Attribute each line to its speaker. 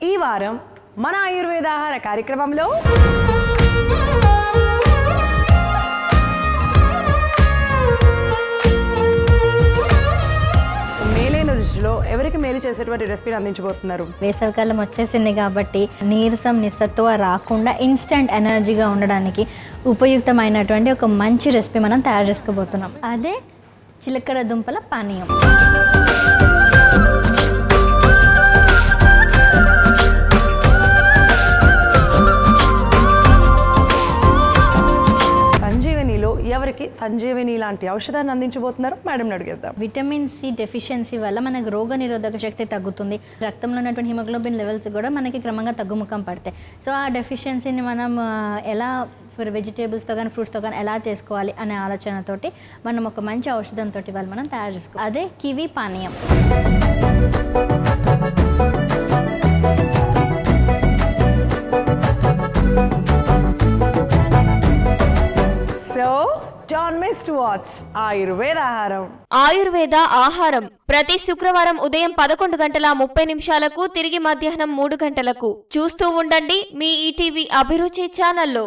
Speaker 1: ఈ వారం మన ఆయుర్వేద ఆహార కార్యక్రమంలో మేలైన రుచిలో ఎవరికి మేలు చేసేటువంటి రెసిపీని అందించబోతున్నారు.
Speaker 2: వేసవికాలం వచ్చేసింది కాబట్టి నీరసం నిస్సత్తువ రాకుండా ఇన్స్టెంట్ ఎనర్జీగా ఉండడానికి ఉపయుక్తమైనటువంటి ఒక మంచి రెసిపీ మనం తయారు చేసుకోబోతున్నాం. అదే చిలకడ దుంపల పానీయం.
Speaker 1: సంజీవనిలో ఎవరికి సంజీవని లాంటి ఔషధాన్ని అందించబోతున్నారు మేడం అడిగేద్దాం.
Speaker 2: విటమిన్ సి డెఫిషియన్సీ వల్ల మనకు రోగ నిరోధక శక్తి తగ్గుతుంది. రక్తంలో ఉన్నటువంటి హిమోగ్లోబిన్ లెవెల్స్ కూడా మనకి క్రమంగా తగ్గుముఖం పడతాయి. సో ఆ డెఫిషియన్సీని మనం ఎలా వెజిటేబుల్స్తో కానీ ఫ్రూట్స్తో కానీ ఎలా చేసుకోవాలి అనే ఆలోచనతోటి మనం ఒక మంచి ఔషధంతో వాళ్ళు మనం తయారు చేసుకోవాలి. అదే కివి పానీయం.
Speaker 1: Don't miss to watch Ayurveda ఆహారం.
Speaker 3: ఆయుర్వేద ఆహారం ప్రతి శుక్రవారం ఉదయం 11:30 తిరిగి మధ్యాహ్నం 3 గంటలకు చూస్తూ ఉండండి మీ ఈటీవీ అభిరుచి ఛానల్లో.